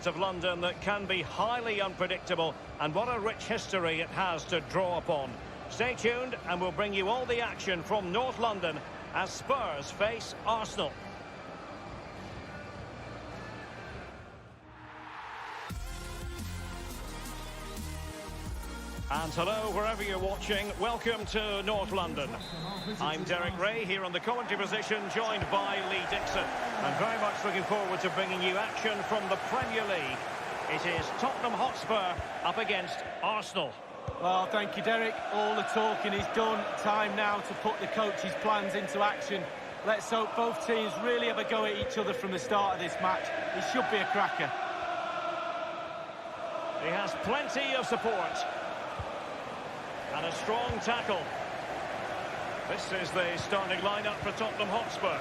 part of London that can be highly unpredictable, and what a rich history it has to draw upon. Stay tuned and we'll bring you all the action from North London as Spurs face Arsenal. And hello, wherever you're watching, welcome to North London. I'm Derek Ray here on the commentary position, joined by Lee Dixon. I'm very much looking forward to bringing you action from the Premier League. It is Tottenham Hotspur up against Arsenal. Well, thank you, Derek. All the talking is done. Time now to put the coach's plans into action. Let's hope both teams really have a go at each other from the start of this match. It should be a cracker. He has plenty of support. And a strong tackle. This is the starting lineup for Tottenham Hotspur.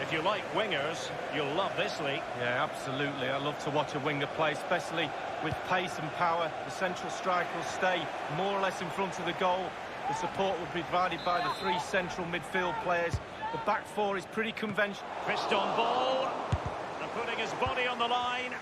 If you like wingers, you'll love this, Lee. Yeah, absolutely. I love to watch a winger play, especially with pace and power. The central striker will stay more or less in front of the goal. The support will be provided by the three central midfield players. The back four is pretty conventional. Fist on ball. And putting his body on the line.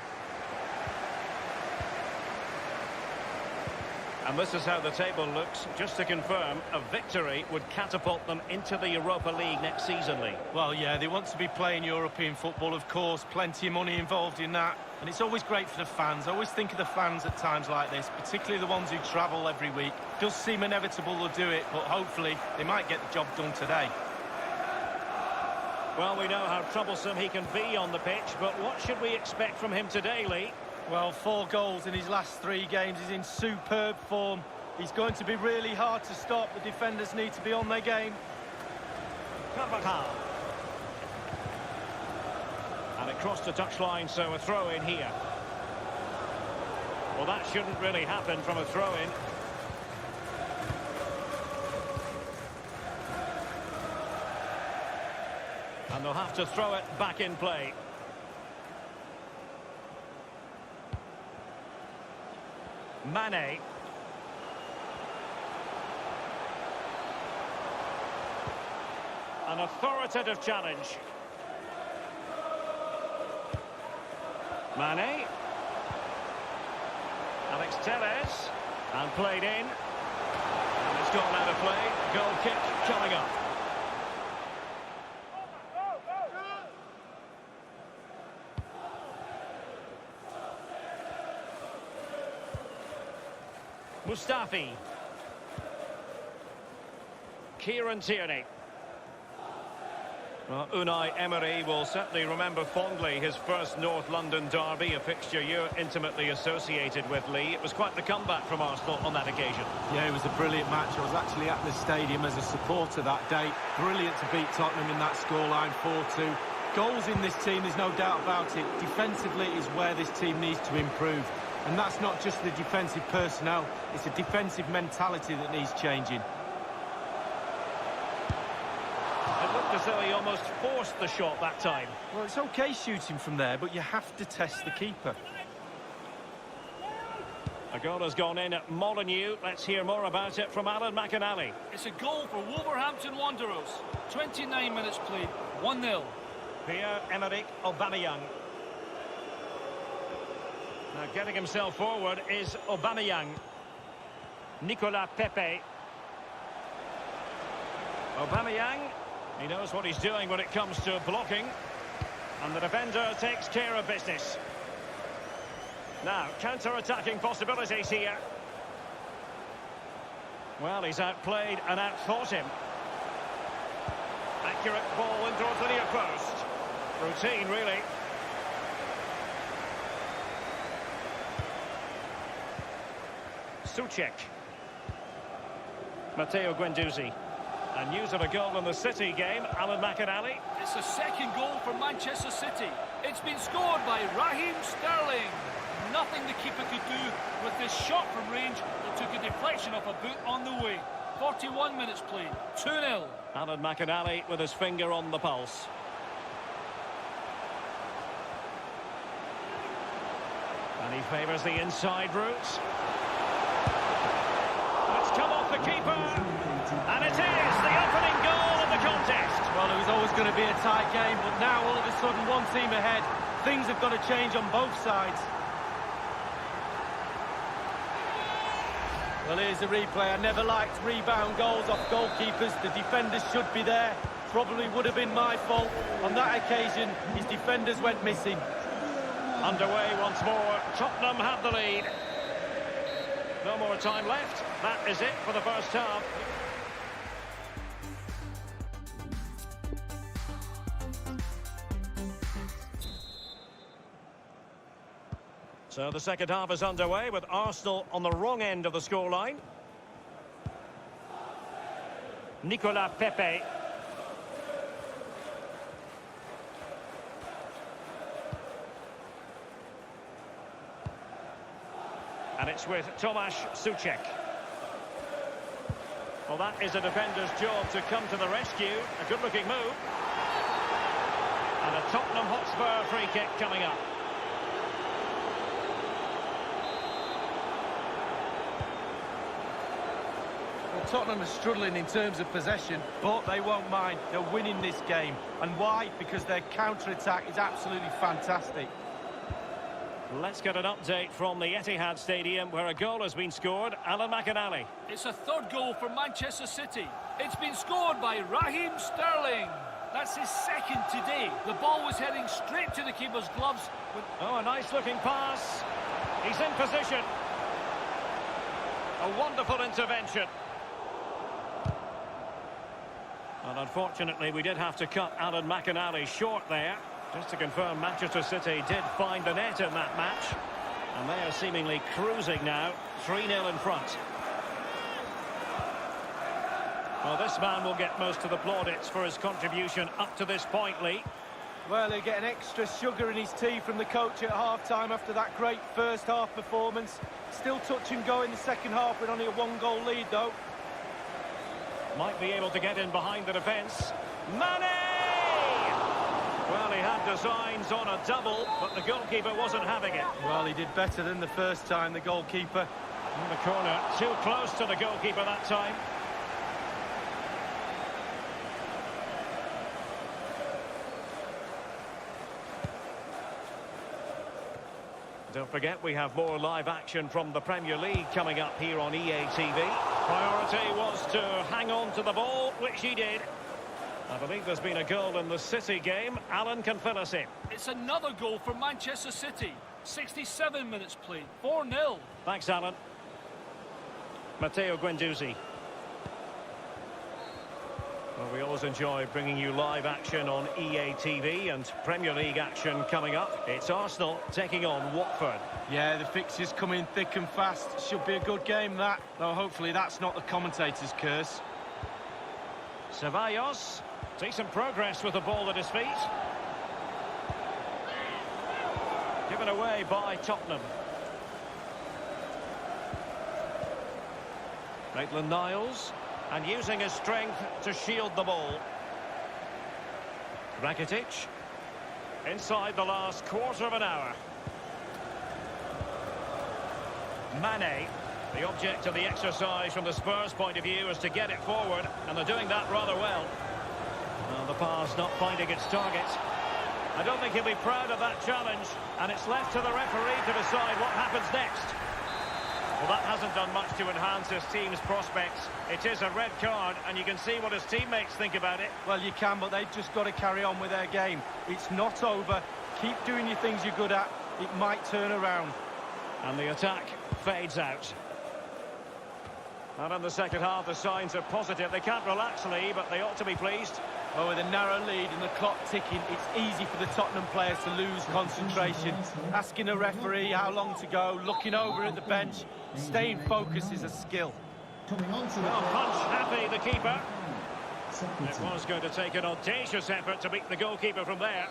And this is how the table looks. Just to confirm, a victory would catapult them into the Europa League next season, Lee. Well, yeah, they want to be playing European football, of course. Plenty of money involved in that. And it's always great for the fans. I always think of the fans at times like this, particularly the ones who travel every week. It does seem inevitable they'll do it, but hopefully they might get the job done today. Well, we know how troublesome he can be on the pitch, but what should we expect from him today, Lee? Well, 4 goals in his last 3 games. He's in superb form. He's going to be really hard to stop. The defenders need to be on their game. And it crossed the touchline, so a throw in here. Well, that shouldn't really happen from a throw in. And they'll have to throw it back in play. Mane. An authoritative challenge. Mane. Alex Telles. And played in. And it's gone out of play. Goal kick coming up. Mustafi. Kieran Tierney. Well, Unai Emery will certainly remember fondly his first North London derby, a fixture you're intimately associated with, Lee. It was quite the comeback from Arsenal on that occasion. Yeah, it was a brilliant match. I was actually at the stadium as a supporter that day. Brilliant to beat Tottenham in that scoreline, 4-2. Goals in this team, there's no doubt about it. Defensively is where this team needs to improve. And that's not just the defensive personnel, it's a defensive mentality that needs changing. It looked as though he almost forced the shot that time. Well, it's okay shooting from there, but you have to test the keeper. A goal has gone in at Modo. Let's hear more about it from Alan McInally. It's a goal for Wolverhampton Wanderers. 29 minutes played, 1-0. Pierre-Emerick Aubameyang. Now getting himself forward is Aubameyang. Nicolas Pepe. Aubameyang. He knows what he's doing when it comes to blocking. And the defender takes care of business. Now, counter-attacking possibilities here. Well, he's outplayed and outthought him. Accurate ball in towards the near post. Routine, really. Souček. Matteo Guendouzi. And news of a goal in the City game, Alan McInally. It's the second goal for Manchester City. It's been scored by Raheem Sterling. Nothing the keeper could do with this shot from range that took a deflection off a boot on the way. 41 minutes played, 2-0. Alan McInally with his finger on the pulse. And he favours the inside route. It's come off the keeper. And it is the opening goal of the contest. Well, it was always going to be a tight game, but now all of a sudden one team ahead. things have got to change on both sides. Well, here's a replay. I never liked rebound goals off goalkeepers. The defenders should be there. Probably would have been my fault. On that occasion, his defenders went missing. Underway once more. Tottenham have the lead. No more time left. That is it for the first half. So the second half is underway with Arsenal on the wrong end of the scoreline. Nicolas Pepe. And it's with Tomasz Suchek. Well, that is a defender's job to come to the rescue. A good-looking move. And a Tottenham Hotspur free kick coming up. Well, Tottenham are struggling in terms of possession, but they won't mind. They're winning this game. And why? Because their counter-attack is absolutely fantastic. Let's get an update from the Etihad Stadium, where a goal has been scored. Alan McInally. It's a third goal for Manchester City. It's been scored by Raheem Sterling. That's his second today. The ball was heading straight to the keeper's gloves. Oh, a nice-looking pass. He's in position. A wonderful intervention. And unfortunately, we did have to cut Alan McInally short there. Just to confirm, Manchester City did find the net in that match. And they are seemingly cruising now, 3-0 in front. Well, this man will get most of the plaudits for his contribution up to this point, Lee. Well, he'll get an extra sugar in his tea from the coach at half-time after that great first-half performance. Still touch and go in the second half with only a one-goal lead, though. Might be able to get in behind the defence. Mane! Well, he had designs on a double, but the goalkeeper wasn't having it. Well, he did better than the first time, the goalkeeper. In the corner, too close to the goalkeeper that time. Don't forget, we have more live action from the Premier League coming up here on EA TV. Priority was to hang on to the ball, which he did. I believe there's been a goal in the City game. Alan can fill us in. It's another goal for Manchester City. 67 minutes played. 4-0. Thanks, Alan. Matteo Guendouzi. Well, we always enjoy bringing you live action on EA TV and Premier League action coming up. It's Arsenal taking on Watford. Yeah, the fixtures come in thick and fast. Should be a good game, that. Though hopefully that's not the commentator's curse. Ceballos. Decent progress with the ball at his feet. Given away by Tottenham. Maitland-Niles. And using his strength to shield the ball. Rakitic. Inside the last quarter of an hour. Mane. The object of the exercise from the Spurs' point of view is to get it forward, and they're doing that rather well. Well, the pass not finding its target. I don't think he'll be proud of that challenge, and it's left to the referee to decide what happens next. Well, that hasn't done much to enhance his team's prospects. It is a red card, and you can see what his teammates think about it. Well, you can, but they've just got to carry on with their game. It's not over. Keep doing your things you're good at. It might turn around. And the attack fades out. And in the second half, the signs are positive. They can't relax, Lee, but they ought to be pleased. Oh, with a narrow lead and the clock ticking, it's easy for the Tottenham players to lose concentration. Asking a referee how long to go, looking over at the bench, staying focused is a skill. Well, punch happy, the keeper. It was going to take an audacious effort to beat the goalkeeper from there.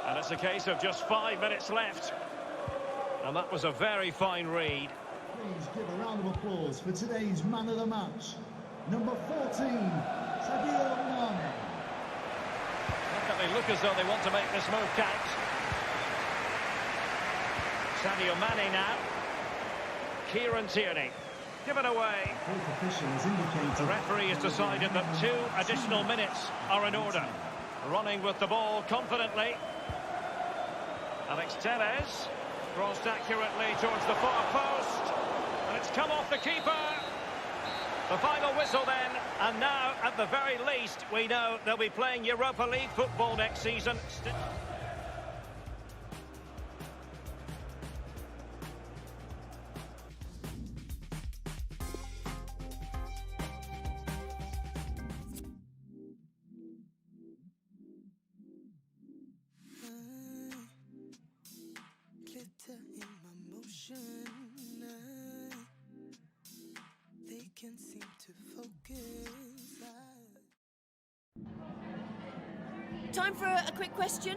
And it's a case of just 5 minutes left. And that was a very fine read. Please give a round of applause for today's man of the match, number 14, Sadio Mane. They look as though they want to make this move count. Sadio Mane now. Kieran Tierney. given away. Fourth official has indicated The referee has decided that 2 additional minutes are in order. Running with the ball confidently. Alex Tellez crossed accurately towards the far post. And it's come off the keeper. The final whistle then. And now, at the very least, we know they'll be playing Europa League football next season. Glitter in my motion. They can seem to focus. Time for a quick question.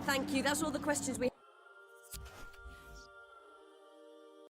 Thank you. That's all the questions we